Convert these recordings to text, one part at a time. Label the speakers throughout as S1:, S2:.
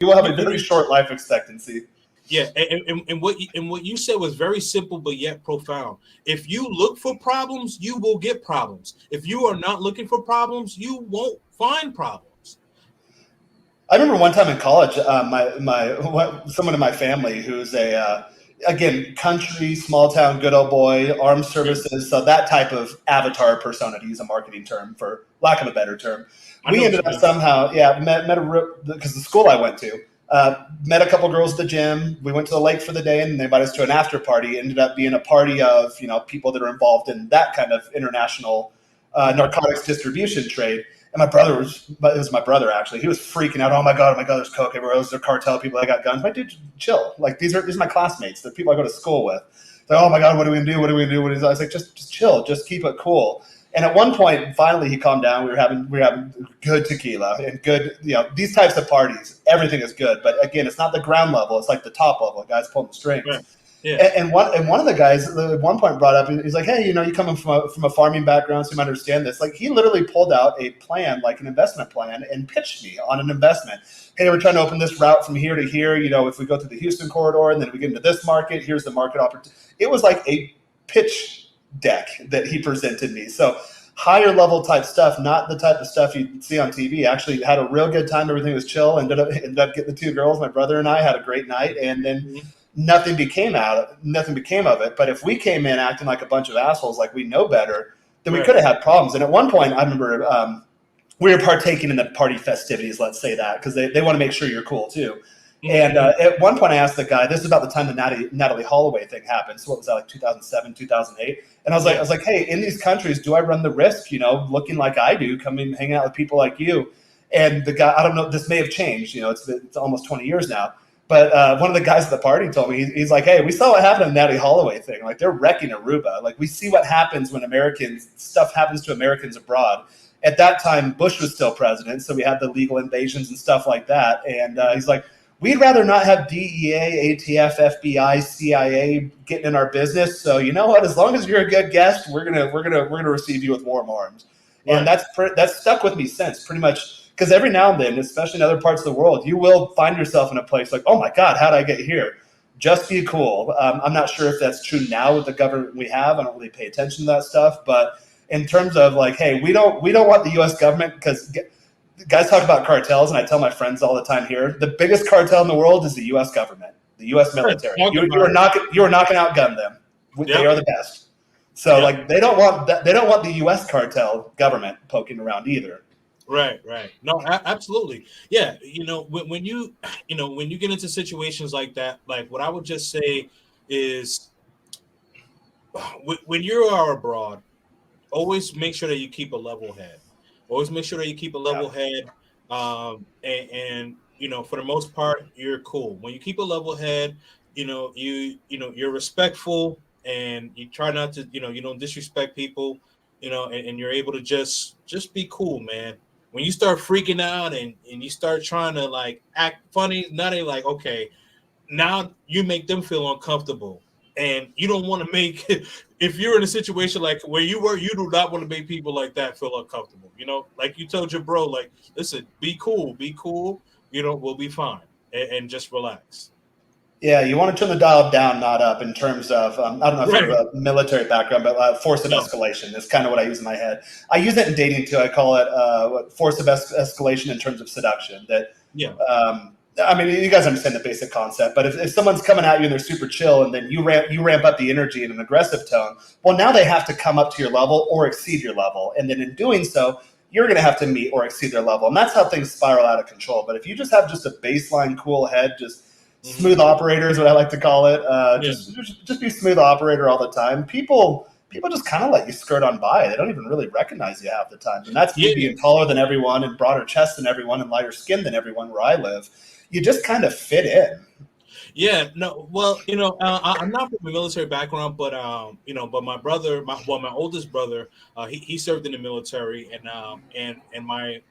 S1: You will have a very short life expectancy.
S2: Yeah, and what you said was very simple but yet profound. If you look for problems, you will get problems. If you are not looking for problems, you won't find problems.
S1: I remember one time in college, someone in my family who's a again country, small town, good old boy, armed
S2: Yeah,
S1: services, so that type of avatar persona, to use a marketing term for lack of a better term.
S2: I know
S1: We
S2: what
S1: ended
S2: you
S1: up
S2: mean.
S1: somehow, met a because the school I went to met a couple girls at the gym. We went to the lake for the day, and they invited us to an after party. It ended up being a party of people that are involved in that kind of international narcotics distribution trade. And it was my brother actually. He was freaking out. Oh my god, there's coke everywhere. Those are cartel people. They got guns. My dude, chill. Like these are my classmates. They're people I go to school with. They're like, oh my god, what are we gonna do? What are we gonna do? I was like, just chill. Just keep it cool. And at one point, finally, he calmed down. We were having good tequila and good, these types of parties. Everything is good, but again, it's not the ground level. It's like the top level. Guys pulling the strings.
S2: Right. Yeah.
S1: And one of the guys at one point brought up, he's like, hey, you coming from a farming background, so you might understand this. Like he literally pulled out a plan, like an investment plan, and pitched me on an investment. Hey, we're trying to open this route from here to here. If we go through the Houston corridor and then we get into this market, here's the market opportunity. It was like a pitch deck that he presented me. So higher level type stuff, not the type of stuff you see on TV. Actually had a real good time. Everything was chill. Ended up getting the two girls. My brother and I had a great night, and then
S2: Mhm.
S1: nothing became of it. But if we came in acting like a bunch of assholes, like we know better, then we
S2: Right.
S1: could have had problems. And at one point, I remember we were partaking in the party festivities. Let's say that because they want to make sure you're cool too. And
S2: Mhm.
S1: at one point, I asked the guy. This is about the time the Natalie Holloway thing happened. So what was that, like 2007, 2008? And
S2: Yeah.
S1: I was like, hey, in these countries, do I run the risk, looking like I do, coming hanging out with people like you? And the guy, I don't know, this may have changed. It's almost 20 years now. But one of the guys at the party told me, he's like, hey, we saw what happened in the Natalie Holloway thing. Like they're wrecking Aruba. Like we see what happens when stuff happens to Americans abroad. At that time, Bush was still president, so we had the legal invasions and stuff like that. And he's like, we'd rather not have DEA, ATF, FBI, CIA getting in our business. So you know what? As long as you're a good guest, we're gonna receive you with warm arms. And
S2: Right.
S1: that's stuck with me since pretty much because every now and then, especially in other parts of the world, you will find yourself in a place like, oh my god, how did I get here? Just be cool. I'm not sure if that's true now with the government we have. I don't really pay attention to that stuff, but in terms of like, hey, we don't want the U.S. government because guys talk about cartels, and I tell my friends all the time here, the biggest cartel in the world is the U.S. government, the U.S. military.
S2: Talk
S1: You
S2: about
S1: are
S2: it.
S1: not going to outgun them. They
S2: Yep.
S1: are the best. So
S2: Yep.
S1: like they don't want that. They don't want the U.S. cartel government poking around either.
S2: Right, right. No, absolutely. Yeah, when you, when you get into situations like that, like what I would just say is, when you are abroad, always make sure that you keep a level head. Always make sure that you keep a
S1: Yeah.
S2: level head. And for the most part, you're cool. When you keep a level head, you're respectful, and you try not to, you don't disrespect people, and you're able to just be cool, man. When you start freaking out and you start trying to like act funny, now they like, okay, now you make them feel uncomfortable, and you don't want to make if you're in a situation like where you were, you do not want to make people like that feel uncomfortable, like you told your bro, like, listen, be cool, we'll be fine, and just relax.
S1: Yeah, you want to turn the dial down, not up, in terms of, I don't know if you have
S2: Right.
S1: a military background, but force of
S2: No.
S1: escalation is kind of what I use in my head. I use it in dating too. I call it force of escalation in terms of seduction.
S2: Yeah.
S1: I mean, you guys understand the basic concept, but if someone's coming at you and they're super chill, and then you ramp up the energy in an aggressive tone, well, now they have to come up to your level or exceed your level, and then in doing so, you're going to have to meet or exceed their level, and that's how things spiral out of control. But if you just have just a baseline cool head, just
S2: Hmm.
S1: smooth operator is what I like to call it.
S2: Yeah.
S1: Just be smooth operator all the time. People just kind of let you skirt on by. They don't even really recognize you half the time. And that's me
S2: Yeah.
S1: being taller than everyone and broader chest than everyone and lighter skin than everyone where I live. You just kind of fit in.
S2: Yeah, no, well, I'm not from a military background, but but my brother, my oldest brother, he served in the military, and my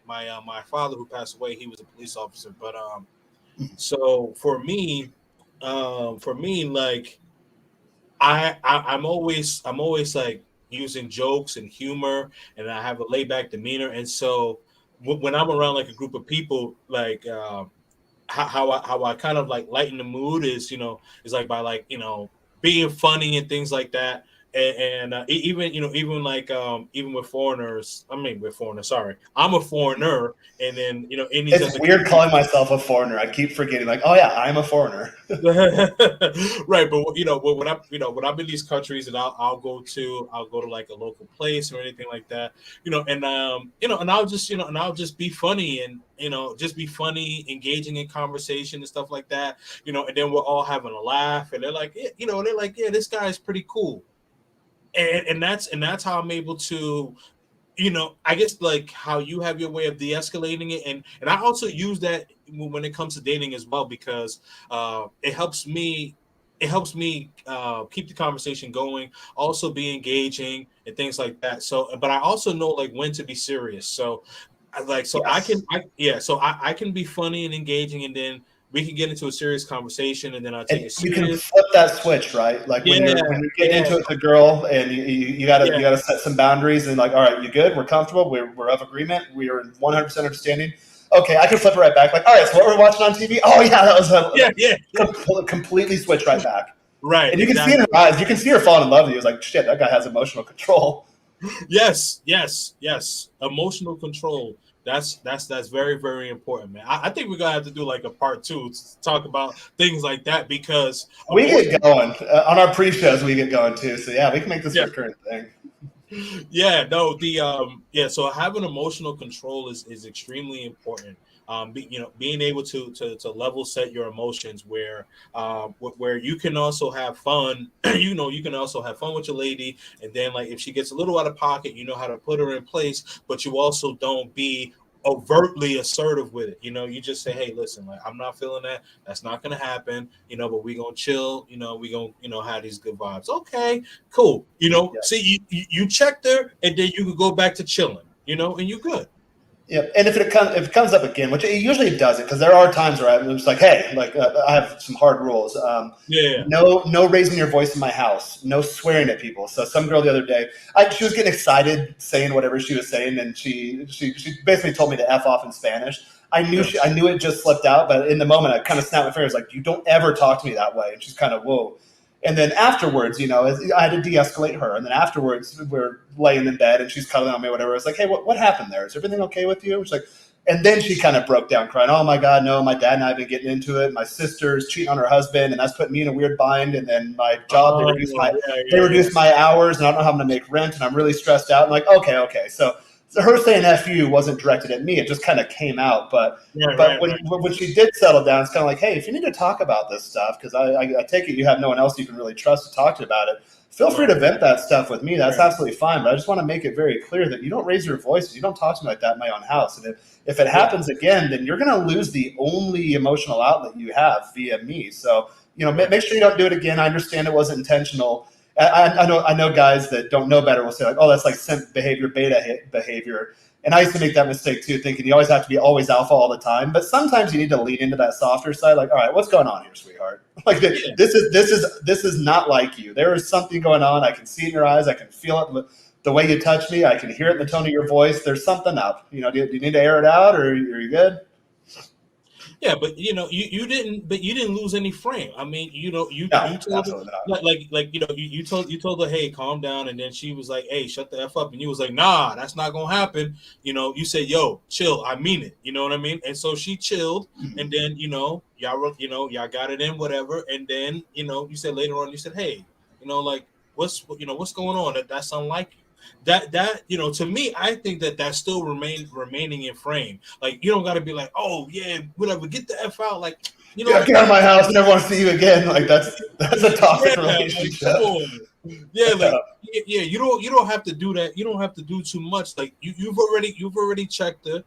S2: father, who passed away, he was a police officer. But so for me, like, I'm always like using jokes and humor, and I have a laid back demeanor, and so when I'm around like a group of people, like. how I kind of like lighten the mood is, is like by like, being funny and things like that. And even, even like even with foreigners, I mean with foreigners, sorry, I'm a foreigner, and then in these
S1: It's
S2: other
S1: weird
S2: countries.
S1: calling myself a foreigner. I keep forgetting, like, oh yeah, I'm a foreigner.
S2: Right, but but when I'm when I'm in these countries, and I'll go to like a local place or anything like that, and I'll just be funny, and just be funny, engaging in conversation and stuff like that, and then we're all having a laugh, and they're like, they're like, yeah, this guy is pretty cool, and that's how I'm able to, I guess like how you have your way of de-escalating it, and I also use that when it comes to dating as well, because it helps me, keep the conversation going, also be engaging and things like that. So, but I also know like when to be serious. So,
S1: Yes.
S2: I can be funny and engaging, and then we can get into a serious conversation, and then I'll take
S1: And
S2: it
S1: you can
S2: serious.
S1: flip that switch, right? Like
S2: Yeah,
S1: when you're getting
S2: yeah,
S1: into it with a girl, and you gotta
S2: yeah,
S1: set some boundaries, and like, all right, you good? We're comfortable. We're of agreement. We are 100% understanding. Okay, I can flip it right back. Like, all right, so what we're watching on TV? Oh yeah, that was
S2: yeah, yeah, yeah.
S1: completely switch right back.
S2: Right,
S1: And you can see in her
S2: exactly.
S1: eyes, you can see her falling in love with you. It's like, shit, that guy has emotional control.
S2: Yes, yes, yes. Emotional control. That's very, very important, man. I think we're gonna have to do like a part two to talk about things like that, because
S1: We get
S2: emotional.
S1: going on our pre-shows. We get going too. So yeah, we can make this a
S2: Yeah,
S1: recurrent thing.
S2: yeah. No, the So having emotional control is extremely important. Being able to level set your emotions, where you can also have fun. You can also have fun with your lady, and then like if she gets a little out of pocket, you know how to put her in place, but you also don't be overtly assertive with it. You just say, hey, listen, like I'm not feeling that. That's not gonna happen. But we gonna chill. We gonna have these good vibes. Okay, cool. See, you checked her, and then you could go back to chilling. And you good.
S1: Yeah, and if it comes up again, which it usually doesn't, because there are times where I'm just like, hey, like I have some hard rules.
S2: Yeah.
S1: No raising your voice in my house. No swearing at people. So some girl the other day, she was getting excited saying whatever she was saying, and she basically told me to f off in Spanish.
S2: Yeah.
S1: I knew it just slipped out, but in the moment I kind of snapped my fingers like, you don't ever talk to me that way. And she's kind of whoa. And then afterwards, I had to de-escalate her. And then afterwards, we're laying in bed and she's cuddling on me, or whatever. It's like, hey, what happened there? Is everything okay with you? It's like, and then she kind of broke down, crying, oh my God, no, my dad and I have been getting into it. My sister's cheating on her husband, and that's putting me in a weird bind. And then my job,
S2: Oh, yeah,
S1: they
S2: yeah, yeah.
S1: reduced my hours, and I don't know how I'm going to make rent, and I'm really stressed out. I'm like, okay. So her saying "f you" wasn't directed at me; it just kind of came out. But
S2: Right,
S1: but
S2: right,
S1: when
S2: right.
S1: when she did settle down, it's kind of like, hey, if you need to talk about this stuff, because I take it you have no one else you can really trust to talk to about it. Feel free
S2: Right,
S1: to vent that stuff with me. That's
S2: right.
S1: absolutely fine. But I just want to make it very clear that you don't raise your voices. You don't talk to me like that in my own house. And if it
S2: Yeah.
S1: happens again, then you're going to lose the only emotional outlet you have via me. So
S2: Right.
S1: make sure you don't do it again. I understand it wasn't intentional. I know guys that don't know better will say like, oh, that's like simp behavior, beta behavior. And I used to make that mistake too, thinking you always have to be always alpha all the time. But sometimes you need to lean into that softer side. Like, all right, what's going on here, sweetheart? Like
S2: Yeah.
S1: this is not like you. There is something going on. I can see it in your eyes. I can feel it the way you touch me. I can hear it in the tone of your voice. There's something up. Do you need to air it out, or are you good?
S2: Yeah, but you didn't lose any frame. I mean,
S1: No,
S2: you told her,
S1: absolutely not.
S2: you told her, hey, calm down, and then she was like, hey, shut the f up, and you was like, nah, that's not gonna happen. You said, yo, chill, I mean it. You know what I mean? And so she chilled, and then y'all got it in, whatever, and then you said later on, you said, hey, like what's going on? That's unlike you. That to me, I think that still remaining in frame. Like you don't got to be like, oh yeah, whatever, get the f out. Like
S1: Yeah, get out of my house. I never want to see you again. Like that's a toxic
S2: yeah, like come
S1: relationship.
S2: on, yeah, like yeah, you don't have to do that. You don't have to do too much. Like you've already checked it.